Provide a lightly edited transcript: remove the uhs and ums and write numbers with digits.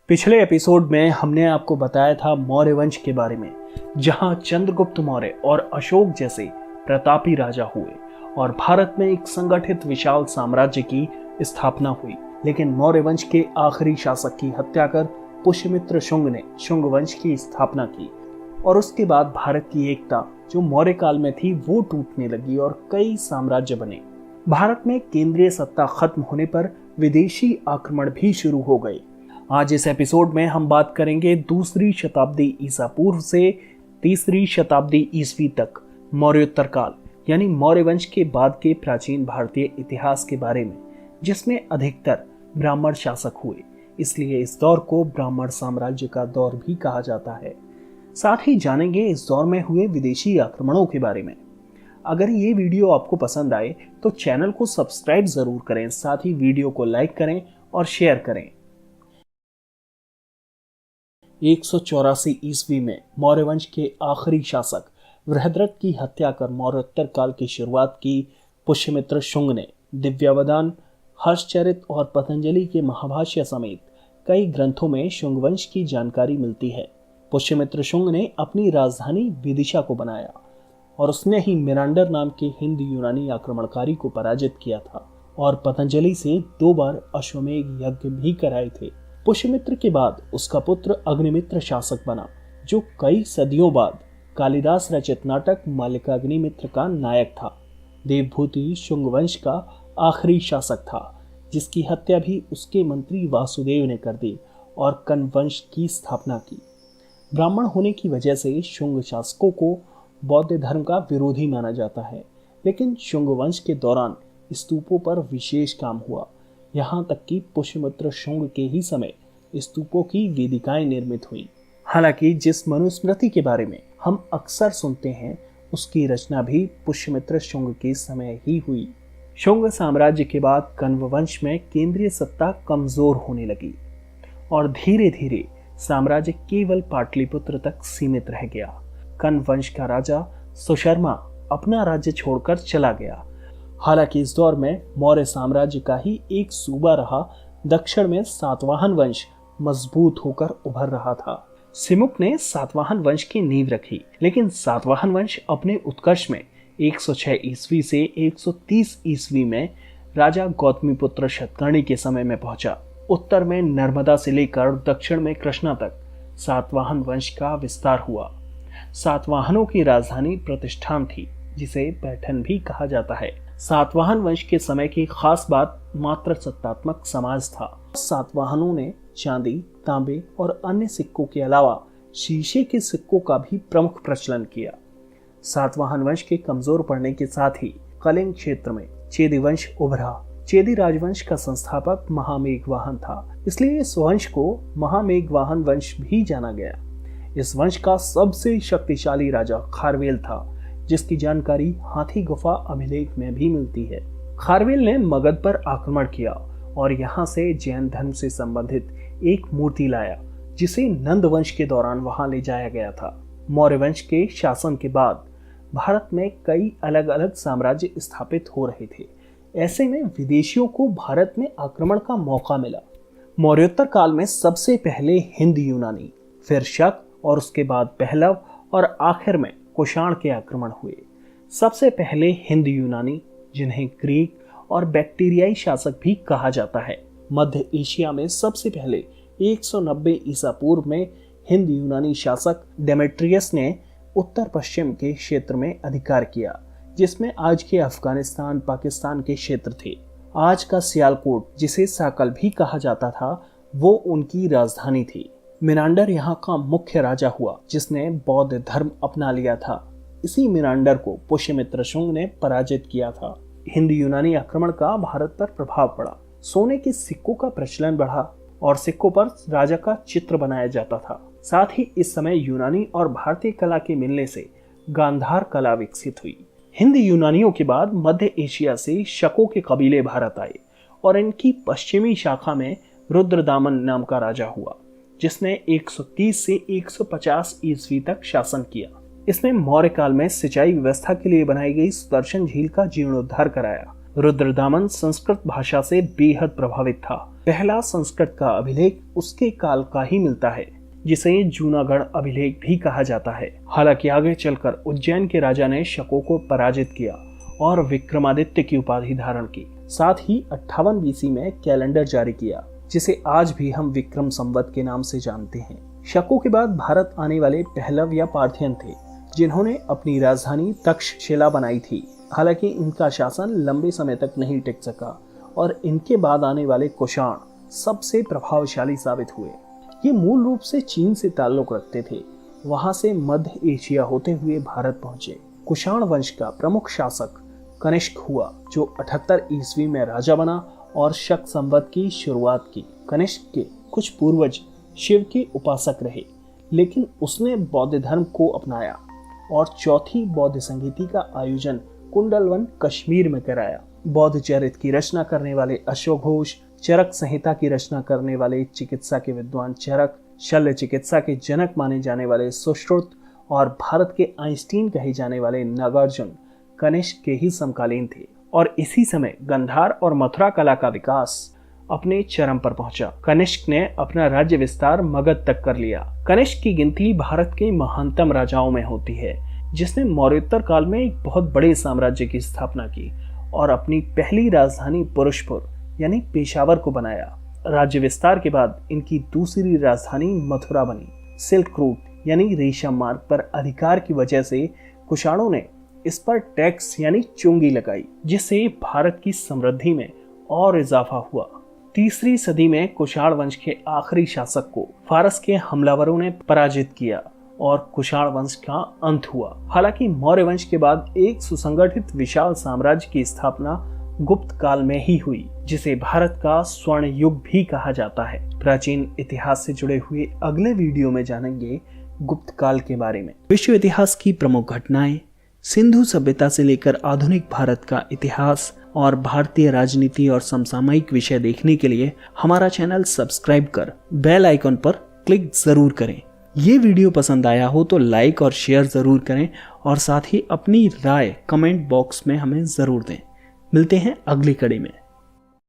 पिछले एपिसोड में हमने आपको बताया था मौर्य वंश के बारे में, जहां चंद्रगुप्त मौर्य और अशोक जैसे प्रतापी राजा हुए और भारत में एक संगठित विशाल साम्राज्य की स्थापना हुई। लेकिन मौर्य वंश के आखिरी शासक की हत्या कर पुष्यमित्र शुंग ने शुंग वंश की स्थापना की और उसके बाद भारत की एकता जो मौर्य काल में थी वो टूटने लगी और कई साम्राज्य बने। भारत में केंद्रीय सत्ता खत्म होने पर विदेशी आक्रमण भी शुरू हो गए। आज इस एपिसोड में हम बात करेंगे दूसरी शताब्दी ईसा पूर्व से तीसरी शताब्दी ईस्वी तक मौर्योत्तर काल यानी मौर्य वंश के बाद के प्राचीन भारतीय इतिहास के बारे में, जिसमें अधिकतर ब्राह्मण शासक हुए। इसलिए इस दौर को ब्राह्मण साम्राज्य का दौर भी कहा जाता है। साथ ही जानेंगे इस दौर में हुए विदेशी आक्रमणों के बारे में। अगर ये वीडियो आपको पसंद आए तो चैनल को सब्सक्राइब जरूर करें, साथ ही वीडियो को लाइक करें और शेयर करें। 184 ईस्वी में मौर्य वंश के आखिरी शासक बृहद्रथ की हत्या कर मौर्योत्तर काल की शुरुआत की पुष्यमित्र शुंग ने दिव्यावदान, हर्षचरित और पतंजलि के महाभाष्य समेत कई ग्रंथों में शुंग वंश की जानकारी मिलती है। पुष्यमित्र शुंग ने अपनी राजधानी विदिशा को बनाया और उसने ही मिरांडर नाम के हिंद यूनानी आक्रमणकारी को पराजित किया था और पतंजलि से 2 बार अश्वमेध यज्ञ भी कराए थे। पुष्यमित्र के बाद उसका पुत्र अग्निमित्र शासक बना, जो कई सदियों बाद कालिदास रचित नाटक मालिकाग्निमित्र का नायक था। देवभूति शुंग वंश का आखिरी शासक था, जिसकी हत्या भी उसके मंत्री वासुदेव ने कर दी और कण्व वंश की स्थापना की। ब्राह्मण होने की वजह से शुंग शासकों को बौद्ध धर्म का विरोधी माना जाता है, लेकिन शुंग वंश के दौरान स्तूपों पर विशेष काम हुआ। यहाँ तक कि पुष्यमित्र शुंग के ही समय स्तूपों की वेदिकाएं निर्मित हुई। हालांकि जिस मनुस्मृति के बारे में हम अक्सर सुनते हैं, उसकी रचना भी पुष्यमित्र शुंग के समय ही हुई। शुंग साम्राज्य के बाद कण्व वंश में केंद्रीय सत्ता कमजोर होने लगी और धीरे धीरे साम्राज्य केवल पाटलिपुत्र तक सीमित रह गया। कण्व वंश का राजा सुशर्मा अपना राज्य छोड़कर चला गया। हालांकि इस दौर में मौर्य साम्राज्य का ही एक सूबा रहा दक्षिण में सातवाहन वंश मजबूत होकर उभर रहा था। सिमुक ने सातवाहन वंश की नींव रखी, लेकिन सातवाहन वंश अपने उत्कर्ष में 106 ईस्वी से 130 ईस्वी में राजा गौतमीपुत्र शतकर्णी के समय में पहुंचा। उत्तर में नर्मदा से लेकर दक्षिण में कृष्णा तक सातवाहन वंश का विस्तार हुआ। सातवाहनों की राजधानी प्रतिष्ठान थी, जिसे पैठन भी कहा जाता है। सातवाहन वंश के समय की खास बात मात्र सत्तात्मक समाज था। सातवाहनों ने चांदी, तांबे और अन्य सिक्कों के अलावा शीशे के सिक्कों का भी प्रमुख प्रचलन किया। सातवाहन वंश के कमजोर पड़ने के साथ ही कलिंग क्षेत्र में चेदी वंश उभरा। चेदी राजवंश का संस्थापक महामेघवाहन था, इसलिए इस वंश को महामेघवाहन वंश भी जाना गया। इस वंश का सबसे शक्तिशाली राजा खारवेल था, जिसकी जानकारी हाथी गुफा अभिलेख में भी मिलती है। खारवेल ने मगध पर आक्रमण किया और यहाँ से जैन धर्म से संबंधित एक मूर्ति लाया, जिसे नंद वंश के दौरान वहां ले जाया गया था। मौर्य वंश के शासन के बाद भारत में कई अलग अलग साम्राज्य स्थापित हो रहे थे। ऐसे में विदेशियों को भारत में आक्रमण का मौका मिला। मौर्योत्तर काल में सबसे पहले हिंद यूनानी, फिर शक और उसके बाद पहलव और आखिर में कुषाण के आक्रमण हुए। सबसे पहले हिंद यूनानी, जिन्हें ग्रीक और बैक्टीरियाई शासक भी कहा जाता है। मध्य एशिया में सबसे पहले 190 ईसा पूर्व में हिंद यूनानी शासक डेमेट्रियस ने उत्तर पश्चिम के क्षेत्र में अधिकार किया, जिसमें आज के अफगानिस्तान, पाकिस्तान के क्षेत्र थे। आज का सियालकोट, जिसे साकल भी कहा जाता था, वो उनकी राजधानी थी। मिरांडर यहाँ का मुख्य राजा हुआ, जिसने बौद्ध धर्म अपना लिया था। इसी मिरांडर को पुष्यमित्र शुंग ने पराजित किया था। हिंद यूनानी आक्रमण का भारत पर प्रभाव पड़ा। सोने के सिक्कों का प्रचलन बढ़ा और सिक्कों पर राजा का चित्र बनाया जाता था। साथ ही इस समय यूनानी और भारतीय कला के मिलने से गांधार कला विकसित हुई। हिंद यूनानियों के बाद मध्य एशिया से शकों के कबीले भारत आए और इनकी पश्चिमी शाखा में रुद्रदामन नाम का राजा हुआ, जिसने 130 से 150 ईस्वी तक शासन किया। इसने मौर्य काल में सिंचाई व्यवस्था के लिए बनाई गई सुदर्शन झील का जीर्णोद्धार कराया। रुद्रदामन संस्कृत भाषा से बेहद प्रभावित था पहला संस्कृत का अभिलेख उसके काल का ही मिलता है, जिसे जूनागढ़ अभिलेख भी कहा जाता है। हालांकि आगे चलकर उज्जैन के राजा ने शकों को पराजित किया और विक्रमादित्य की उपाधि धारण की। साथ ही 58 BC में कैलेंडर जारी किया, जिसे आज भी हम विक्रम संवत के नाम से जानते हैं। शकों के बाद भारत आने वाले पहलव या पार्थियन थे, जिन्होंने अपनी राजधानी तक्षशिला बनाई थी। हालांकि इनका शासन लंबे समय तक नहीं टिक सका और इनके बाद आने वाले कुषाण सबसे प्रभावशाली साबित हुए। ये मूल रूप से चीन से ताल्लुक रखते थे, वहां से मध्य एशिया होते हुए भारत पहुंचे। कुषाण वंश का प्रमुख शासक कनिष्क हुआ, जो 78 ईस्वी में राजा बना और शक संवत की शुरुआत की। कनिष्क के कुछ पूर्वज शिव के उपासक रहे, लेकिन उसने बौद्ध धर्म को अपनाया और चौथी बौद्ध संगीति का आयोजन कुंडलवन कश्मीर में कराया। बौद्ध चरित्र की रचना करने वाले अशोक घोष, चरक संहिता की रचना करने वाले चिकित्सा के विद्वान चरक, शल्य चिकित्सा के जनक माने जाने वाले सुश्रुत और भारत के आइंस्टीन कहे जाने वाले नागार्जुन कनिष्क के ही समकालीन थे। और इसी समय गंधार और मथुरा कला का विकास अपने चरम पर पहुंचा। कनिष्क ने अपना राज्य विस्तार मगध तक कर लिया। कनिष्क की गिनती भारत के महानतम राजाओं में होती है, जिसने मौर्योत्तर काल में एक बहुत बड़े साम्राज्य की स्थापना की और अपनी पहली राजधानी पुरुषपुर यानी पेशावर को बनाया। राज्य विस्तार के बाद इनकी दूसरी राजधानी मथुरा बनी। सिल्क रूट यानी रेशम मार्ग पर अधिकार की वजह से कुषाणों ने इस पर टैक्स यानी चुंगी लगाई, जिससे भारत की समृद्धि में और इजाफा हुआ। तीसरी सदी में कुषाण वंश के आखिरी शासक को फारस के हमलावरों ने पराजित किया और कुषाण वंश का अंत हुआ। हालांकि मौर्य वंश के बाद एक सुसंगठित विशाल साम्राज्य की स्थापना गुप्त काल में ही हुई, जिसे भारत का स्वर्ण युग भी कहा जाता है। प्राचीन इतिहास से जुड़े हुए अगले वीडियो में जानेंगे गुप्त काल के बारे में। विश्व इतिहास की प्रमुख घटनाएं, सिंधु सभ्यता से लेकर आधुनिक भारत का इतिहास और भारतीय राजनीति और समसामयिक विषय देखने के लिए हमारा चैनल सब्सक्राइब कर बेल आइकन पर क्लिक जरूर करें। ये वीडियो पसंद आया हो तो लाइक और शेयर जरूर करें और साथ ही अपनी राय कमेंट बॉक्स में हमें जरूर दें। मिलते हैं अगली कड़ी में।